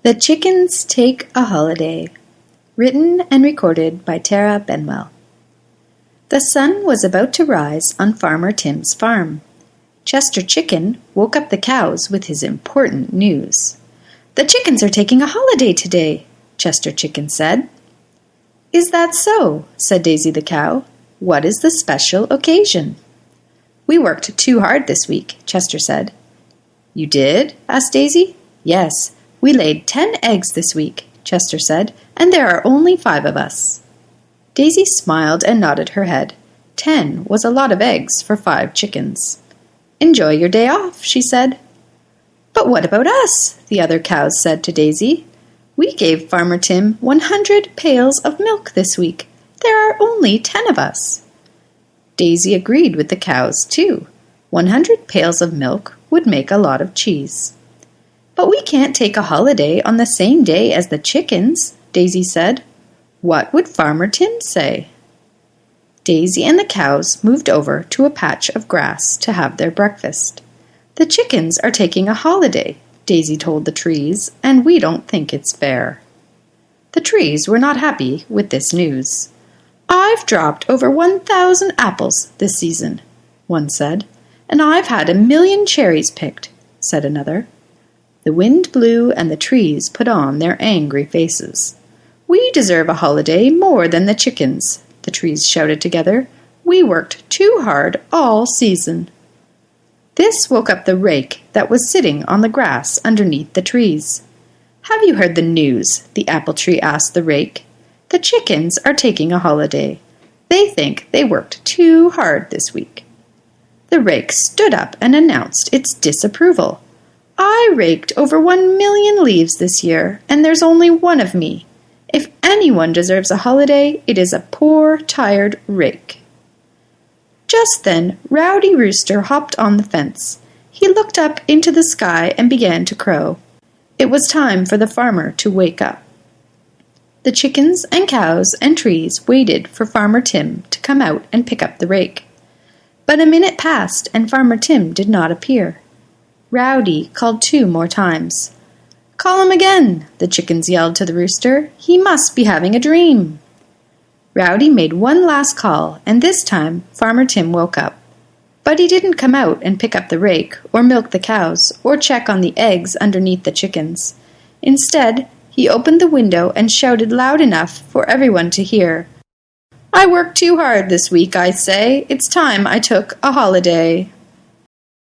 The Chickens Take a Holiday. Written and recorded by Tara Benwell. The sun was about to rise on Farmer Tim's farm. Chester Chicken woke up the cows with his important news. "The chickens are taking a holiday today," Chester Chicken said. "Is that so?" said Daisy the cow. "What is the special occasion?" "We worked too hard this week," Chester said. "You did?" asked Daisy. "Yes. We laid 10 eggs this week," Chester said, "and there are only 5 of us." Daisy smiled and nodded her head. 10 was a lot of eggs for 5 chickens. "Enjoy your day off," she said. "But what about us?" the other cows said to Daisy. "We gave Farmer Tim 100 pails of milk this week. There are only 10 of us." Daisy agreed with the cows, too. 100 pails of milk would make a lot of cheese. "But we can't take a holiday on the same day as the chickens," Daisy said. "What would Farmer Tim say?" Daisy and the cows moved over to a patch of grass to have their breakfast. "The chickens are taking a holiday," Daisy told the trees, "and we don't think it's fair." The trees were not happy with this news. "I've dropped over 1,000 apples this season," one said. "And I've had 1,000,000 cherries picked," said another. The wind blew and the trees put on their angry faces. "We deserve a holiday more than the chickens," the trees shouted together. "We worked too hard all season." This woke up the rake that was sitting on the grass underneath the trees. "Have you heard the news?" the apple tree asked the rake. "The chickens are taking a holiday. They think they worked too hard this week." The rake stood up and announced its disapproval. "I raked over 1,000,000 leaves this year, and there's only one of me. If anyone deserves a holiday, it is a poor, tired rake." Just then, Rowdy Rooster hopped on the fence. He looked up into the sky and began to crow. It was time for the farmer to wake up. The chickens and cows and trees waited for Farmer Tim to come out and pick up the rake. But a minute passed, and Farmer Tim did not appear. Rowdy called 2 more times. "Call him again," the chickens yelled to the rooster. "He must be having a dream." Rowdy made one last call, and this time Farmer Tim woke up. But he didn't come out and pick up the rake, or milk the cows, or check on the eggs underneath the chickens. Instead, he opened the window and shouted loud enough for everyone to hear. "I worked too hard this week, I say. It's time I took a holiday."